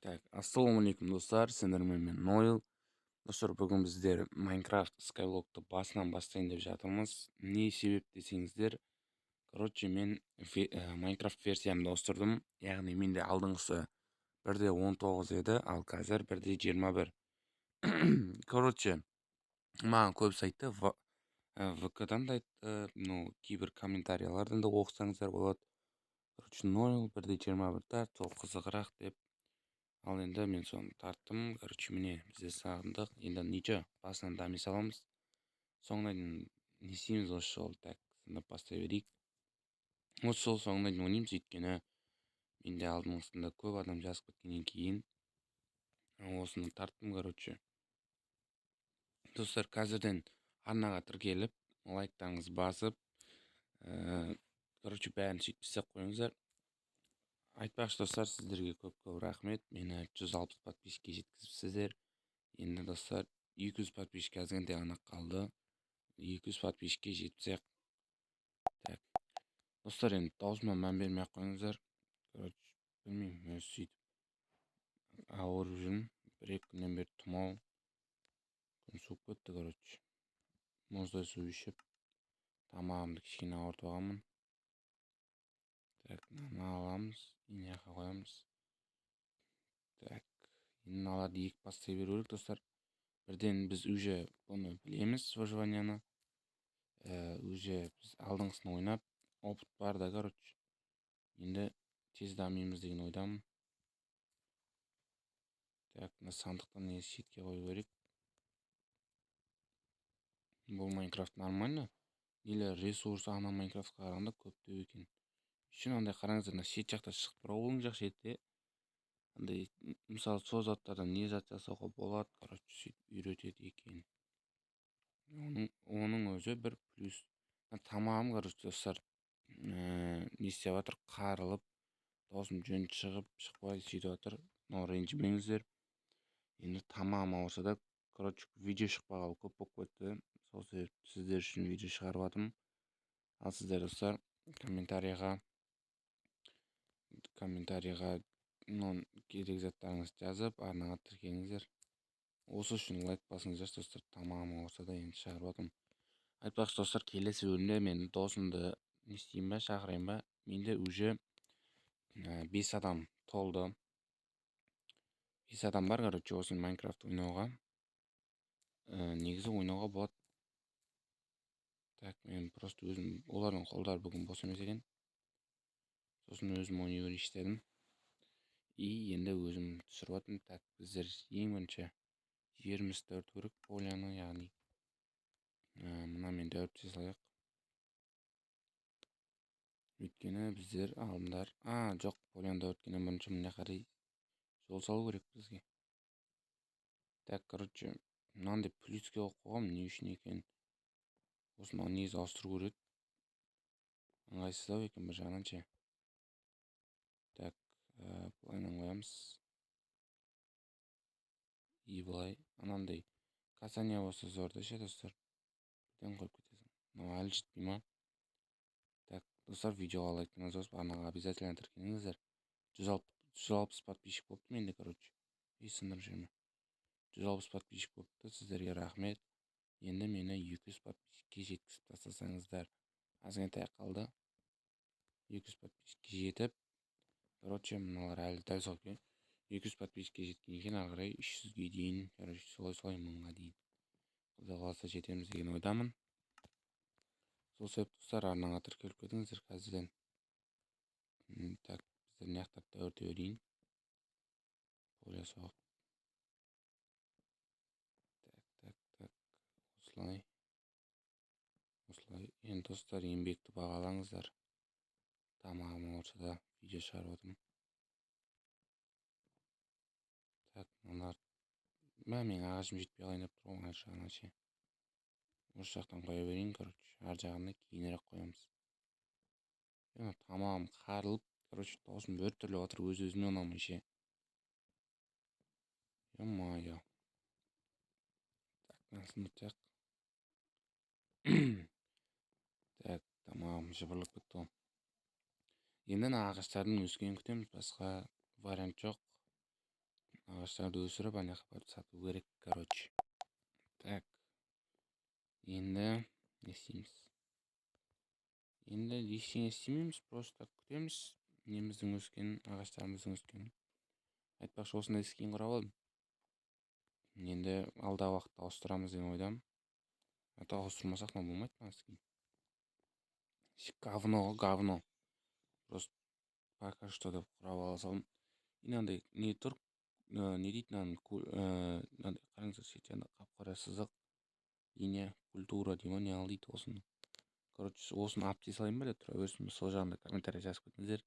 Ассалаумағалейкум достар, сендермен мен Нойл. Достар, бүгін біздер Майнкрафт Skyblock'ты басынан бастайын деп жатырмыз. Не себеп десеңіздер, мен Майнкрафт версиямды ауыстырдым. Яғни менде алдыңғысы 1.19 еді, ал қазір 1.21. Маған көбісі айтты, ВК-дан да айтты, кейбір комментариялардан да оқысаңыздар болады. Нойл 1.21 тарт, сол қызығырақ деп. Ал енді мен соны тарттым. Міне бізде сағындық. Енді ничего, басынан дами саламыз. Соңына дейін не істейміз осы жолы, сындап бастай берейік. Осы жол соңына дейін ойнаймыз, өйткені менде алдыңғысында көп адам жазып кеткеннен кейін осыны тарттым. Достар, қазірден арнаға тіркеліп, лайктарыңызды басып, бәрін сөйтіп істеп қойыңыздар. Айтпақшы достар, сіздерге көп рахмет. Мені 160 подписчикке жеткізіпсіздер. Енді достар, 200 подписчик азғантай ғана қалды. 200 подписчикке жетсек. Достар, енді даусыма мән бермей ақ қойыңыздар. Білмеймін, өзі сөйтіп ауырып жүрмін. 1-2 күннен бері тұмау. Күн суып кетті. Мұздай су ішіп, тамағымды кішкене ауыртып алғанмын. Мынаны аламыз, ине қоямыз. Енді алады екі бастай беру керек достар. Бірден біз уже бұны білеміз, выживанияны. Уже біз алдыңғысын ойнап, опыт бар да, енді тез дамимыз деген ойдамын. Мына сандықтан не шетке қою керек. Бұл Майнкрафт нормально. Нелер ресурсы ана Майнкрафтқа қарағанда көптеу екен. Үшін андай қараңыздар, мына шет жақта шығып тұр, оң жақ шетте. Андай, мысалы, сол заттардан не зат жасауға болады, сөйтіп үйретеді екен. Оның өзі бір плюс. Тамағым, достар, не істеп жатыр, қарылып, даусым жөн шықпай сөйтіп жатыр. Ренжімеңіздер. Енді тамағым ауырса да, видео шықпағалы көп болып кетті. Сол себепті сіздер үшін видео шығарып жатырмын. Ал сіздер достар, комментарияға керек заттарыңызды жазып, арнаға тіркеліңіздер. Осы үшін лайк басыңыздар достар. Тамағым ауырса да енді шығарып жатырмын. Айтпақшы достар, келесі бөлімде мен досымды не істеймін ба, шақырайын ба? Менде уже 5 адам толды. 5 адам бар, осы Майнкрафт ойнауға. Негізі ойнауға болады. Мен просто өзім, олардың қолдары бүгін бос емес екен. Сосын өзім ойнай берейін істедім. Енді өзім түсіріп жатырмын. Біздер ең бірінші жеріміз дәуірт көрік, поляны, яғни мына мен дәуірте салайық. Өйткені біздер алдындар, жоқ, полян дәуірткенен бірінші міне қарай жол салу керек бізге. Мынандай плюске қоғам не үшін екен? Осыны негізі ауыстыру керек. Ыңғайсыздау екен бір жағынан ше. Былайынан қоямыз. Былай, анандай касания болса зорда ше, достар. Бірден қойып кетесің. Мынау әлі жетпей ма? Достар, видеоға лайктарыңызды басып, арнаға обязательно тіркеліңіздер. 160 подписчик болыпты менде, сындырып жүрмін. 160 подписчик болыпты, сіздерге рахмет. Енді мені 200 подписчикке жеткізіп тастасаңыздар. Азғантай қалды. 200 подписчикке жетіп, мыналар әлі дәл сол 200 подписчикке жеткен екен, ағырай 300-ге дейін, солай 1000-ға дейін. Құдай қаласа жетеміз деген ойдамын. Сол себепті достар, арнаға тіркеліп кетіңіздер қазірден. Біздер неқтап дәуірте берейін. Поля соғып. Осылай. Енді достар, еңбекті бағалаңыздар. Тамағым ауырса да видео шығарып отырмын. Мыналар. Мен ағашым жетпей қалайын деп тұрмын, ар жағына ше. Осы жақтан қоя берейін, ар жағына кейінірек қоямыз. Тамағым қарылып, даусым бір түрлі отыр, өз-өзіме ұнамай ше. Ё-моё. Насынып тамағым жыбырлып кетті. Енді ағаштардың өскенін күтеміз, басқа вариант жоқ. ағаштарды өсіріп ана жаққа барып сату керек, короче. Так, енді не істейміз? Енді ештеңе істемейміз, просто күтеміз неміздің өскенін, ағаштарымыздың өскенін. Айтпақшы, осындай скин құрап алдым. Енді алдағы уақытта ауыстырамыз деген ойдамын. Ауыстырмасақ мына болмайды мына скин. Говно. Просто пока что деп құрап ала салдым. Мынандай не тұр, не дейді мынандай қараңыздар, шетінде қап-қара сызық, линия, культура дей ма, не ал дейді осыны. Короче, осыны апти салайын ба деп тұра берсін. Сол жағында комментарий жазып кетіңіздер.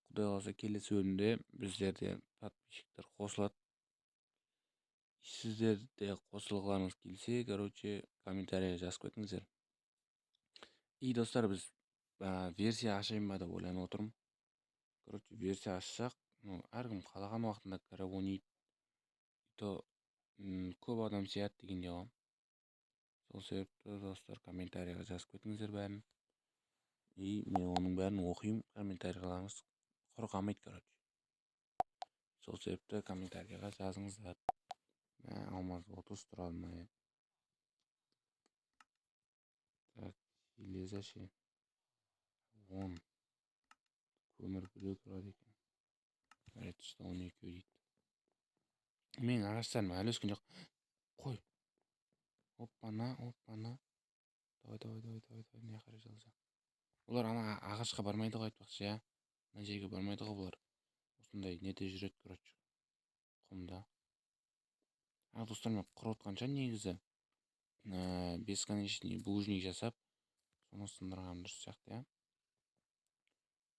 Құдай қаласа келесі бөлімде біздерде подписчиктер қосылады. Сіздер де қосылғыларыңыз келсе, короче, комментарий жазып кетіңіздер. И достар, біз версия ашайын ба деп ойланып отырмын. Короче, версия ашсақ, әркім қалаған уақытында кіріп ойнайды. То көп адам сияды дегенде ғой. Сол себепті достар, комментарийға жазып кетіңіздер бәрін. И мен оның бәрін оқимын, комментарийларыңыз құр қалмайды, короче. Сол себепті комментарийға жазыңыздар. Алмаз 30 тұрады ма? Так, железа ше 10. Көмір біреу тұрады екен. Редстон 12 дейді. Мен ағаштарым әлі өскен жоқ. Қой. Оппана. Давай, не қарай жалса. Олар ана ағашқа бармайды ғой, айтпақшы, я. Мына жерге бармайды ғой бұлар. Осындай неде жүреді, короче. Құмда. Достар, мен құрып отқанша негізі бесконечный булыжник жасап, соны сындырғаным дұрыс сияқты, я.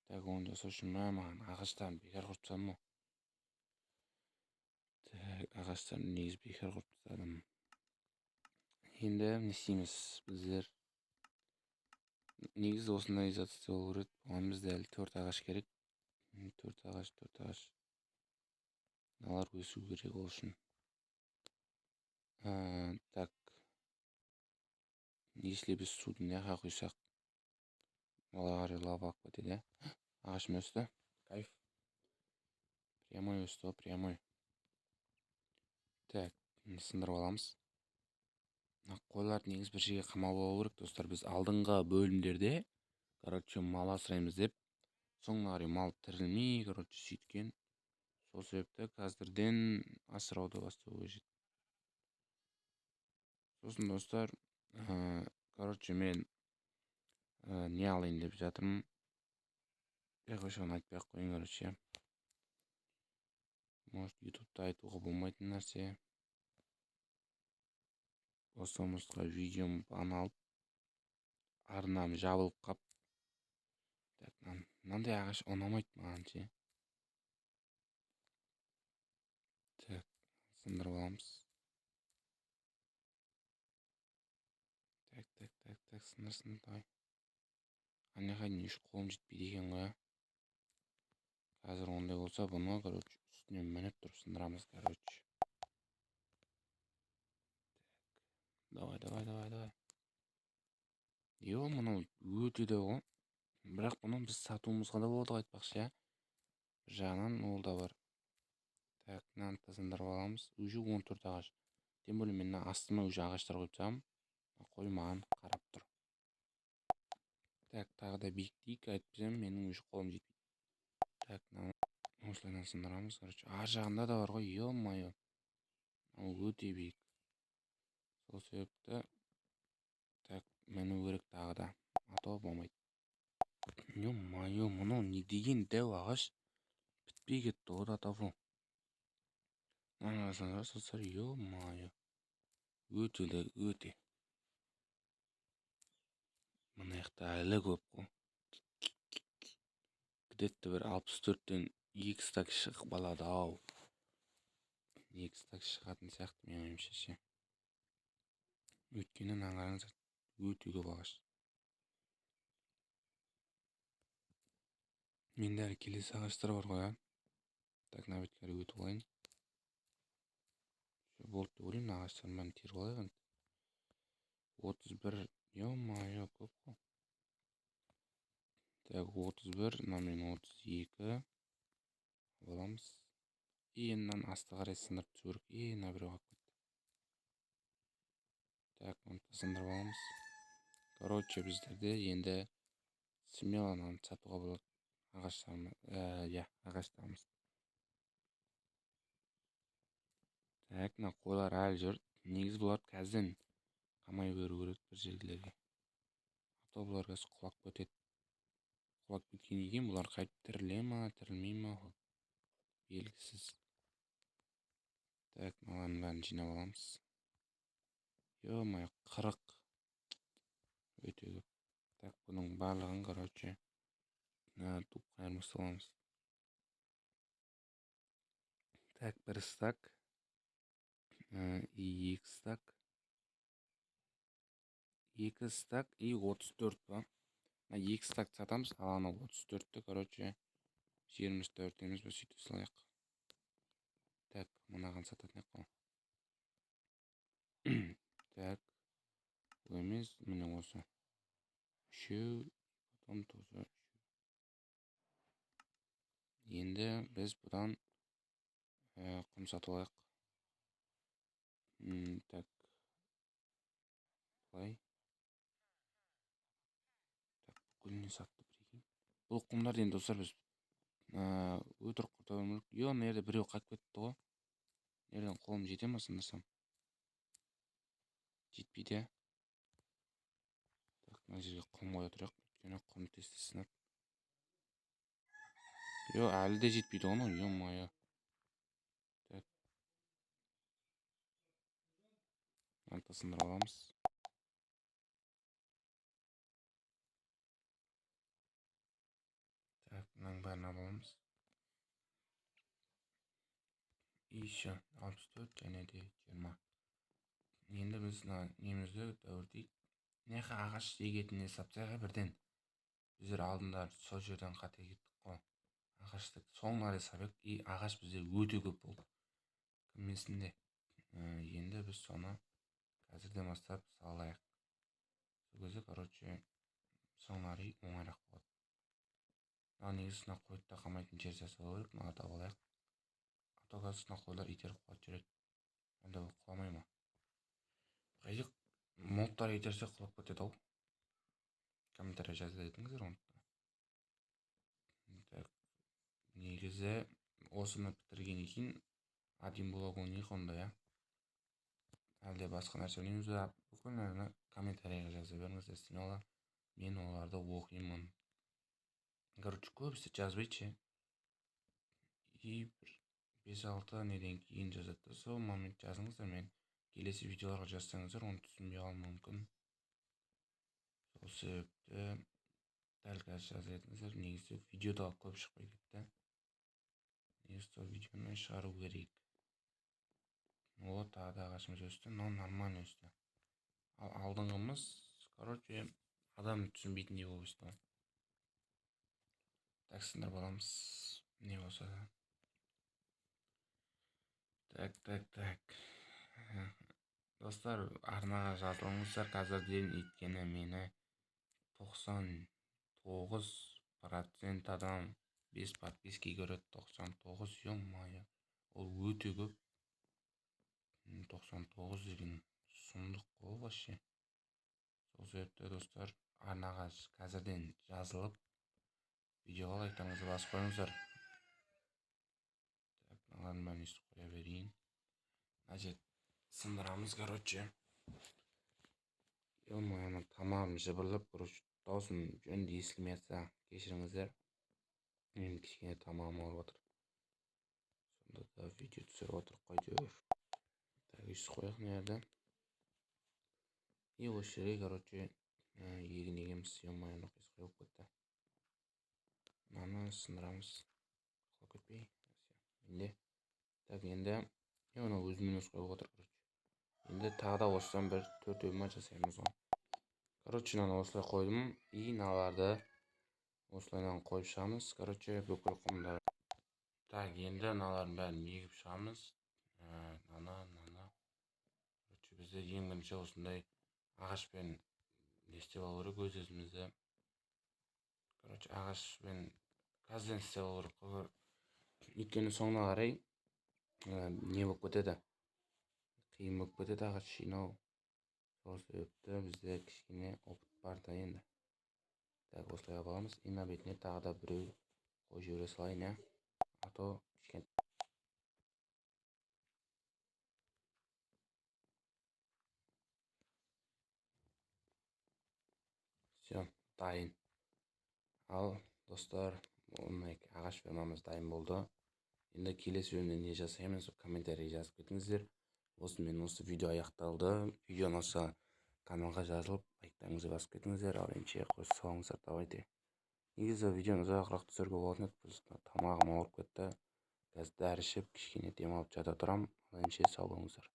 Так, оны жасау үшін маған ағаштарын бекар құрып тастадым ғой. Так, ағаштарын негізі бекар құрып тастадым. Енді не істейміз біздер? Негізі осындай зат істеу керек. Оған бізде әлі 4 ағаш керек. 4 ағаш. Мыналар өсу керек ол үшін. Так. Если біз суды не жаққа құйсақ, олар қарай лава ағып кетеді. Ағашым өсті. Кайф. Прямой өсті, прямой. Так, сындырып аламыз. Қойларды негіз бір жерге қамап алу керек, достар. Біз алдыңғы бөлімдерде, короче, мал асыраймыз деп, соңына қарай мал тірілмей, короче, сөйткен. Сол себепті қазірден асырауды бастау қажет. Сосын, достар, короче, мен не алайын деп жатырмын. Қойшаған айтпай ақ қойын, короче. Может, ютубта айтуға болмайтын нәрсе. Осымызға видеом алып, арнам жабылып қап. Так, мынандай ағаш ұнамайды маған ше. Так, сындырып аламыз. Так, сындырсын, давай. Анеға дейін үш қолым жетпейді екен ғой. Қазір ондай болса, бұны, короче, үстіне мініп тұрып сындырамыз, короче. Давай. Мынау өте де ғой. Бірақ бұны біз сатуымызға да болады айтпақшы, я. Bir жағынан ол да бар. Так, мынаны сындырып аламыз. Уже 14 ағаш. Тем более мен астыма уже ағаштар қойып тастағанмын. Қой маған қарап тұр. Так, тағы да биіктейік, айтпасам менің уже қолым жетпейді. Так, осылайдан сындырамыз, короче. Ар жағында да бар ғой, ё-моё. Ол өте биік. Сол себепті так, міну керек тағы да. А то болмайды. Ё-моё, мынау не деген дәу ағаш. Бітпей кетті ғой да тафу. Сыр, ё-моё. Өте. Мына жақта әлі көп қой. Где-то бір 64-тен 2 стак шығып алады ау. 2 стак шығатын сияқты мен ойымша ше. Өйткені қараңыздар, өте көп ағаш. Менде әлі келесі ағаштар бар ғой, Так, мына бетке қарай өтіп алайын. Болды деп ойлаймын, ағаштарын бәрін теріп алайық. 31, ё-моё, көп қой. Так, 31, мына мен 32 аламыз. мынаны асты қарай сындырып түсу керек. Мына біреу қалып кетті. Так, мұны сындырып аламыз. Короче, біздерде енді смело сатуға болады. Ағаштарымыз. Так, мына қойлар әлі жүр. Негізі бұлар қазір қамай беру керек бір жерлерге. А то бұлар қазір құлап кетеді. Құлап кеткеннен кейін бұлар қайтып тіріле ма, тірілмей ма, белгісіз. Так, мыналардың бәрін жинап аламыз. Ё-моё, 40. Өте көп. Так, бұның барлығын, короче, туп қайырма саламыз. Так, 1 стак. 2 стак. 2 стак и 34 ба. 2 стак сатамыз, ал ана 34-ті, короче, 24 емес ба, сөйтіп салайық. Так, мынаған сататын ек қой. Так, бұл емес, міне осы. Үшеу, потом тоже. Енді біз бұдан құм сатып алайық. Так, бұлай. Так, бүкіліне сатты біреген. Бұл құмдарды енді достар біз өтірік құртауым мүлік. Мына жерде біреу қайтып кетті ғой. Nereden қолым жете ма сындырсам? Жетпейді. Так, мына жерге құм қоя тұрайық. Өйткені құм тез сынады. Әлі де жетпейді ғой. Ё-моё. Так. Мынаны сындырып аламыз. Так, мынаның бәрін аламыз. Еще 64 және де 20. Енді біз немізді дәуірдейік. Неқа ағаш егетініне сапсайға бірден. Біздер алдында сол жерден қате кеттік қой. Ағашты соңына сабек, и ағаш бізде өте көп болды. Кіммесінде. Енді біз соны қазірден бастап салайық. Сол кезде, короче, соңнары оңайрақ болады. Негізі қойды да қамайтын жер жасау керек. Мына тауып алайық. Атоғасы қойлар итеріп құлап жүреді. Әлде бұл құламай ма? Қайдық модтар итерсе құлап кетеді ау. Комментария жазып етіңіздер оны. Так, негізі осыны бітіргеннен кейін один блог ойнайық онда, я. Әлде басқа нәрсе ойнаймыз ба? Бүкіл нәрсені комментарияға жаза беріңіздер, сенала. Мен оларды оқимын. Короче, көбісі жазбайыншы. И 5-6 неден кейін жазады. Сол момент жазыңыздар, мен келесі видеоларға жазсаңыздар, оны түсінбей қалуым мүмкін. Сол себепті дәл қазір жазатыңыздар. Негізі видеода көп шықпай кетті. Негізі сол видеоны шығару керек. Вот, тағы да ағашымыз өсті, но нормально өсті. Ал алдыңғымыз, короче, адам түсінбейтіндей болып өсті. Так, сындырып аламыз. Не болса да. Так. Достар, арнаға жазылыңыздар қазірден, өйткені мені 99% адам 5 подписки көреді. 99, ё-моё. Ол өте көп. 99 деген сұмдық қой вообще. Сол себепті достар, арнаға қазірден жазылып, видеоға лайктарыңызды басып қойыңыздар. Так, мыналардың бәрін естіп қоя берейін. Значит, сындырамыз, короче. Ё-моё, тамағым жыбырлап, короче, даусым жөнді естілмей жатса, кешіріңіздер. Мен кішкене тамағым ауырып отыр. Сонда да видео түсіріп отырып қойдыр. Так, үйсіз қояқ не жерді. И осы жерге, короче, егін егеміз. Ё-моё, нұқиыз қойып кетті. Мынаны сындырамыз. Құлап кетпей. Енді. Так, енді оны өзімен өз қойып отыр, короче. Енді тағы да осыдан бір 4 өлма жасаймыз ғой. Короче, мынаны осылай қойдым. И мыналарды осылайдан қойып шығамыз. Короче, бүкіл құмдар. Так, енді мыналардың бәрін егіп шығамыз. Короче, бізде ең бірінші осындай ағашпен істеп алу керек өз-өзімізді. Короче, ағашпен қазірден істеп алу керек. Өйткені соңына қарай не болып кетеді, қиын болып кетеді ағаш жинау. Сол себепті бізде кішкене опыт бар да енді. Так, осылай аламыз. И на бетіне тағы да біреу қойып жібере салайын, иә. А то кішкене. Все, дайын. Ал достар, ағаш фермамыз дайын болды. Енді келесі бөлімде не жасаймыз, комментарий жазып кетіңіздер. Осымен осы видео аяқталды. Видео ұнаса каналға жазылып, лайктарыңызды басып кетіңіздер. Ал енді қойып салыңыздар, давайте. Негізі видеоны ұзағырақ түсіруге болатын еді, тамағым ауырып кетті. Қазір дәрі ішіп, кішкене демалып жата тұрамын. Ал енді сау болыңыздар.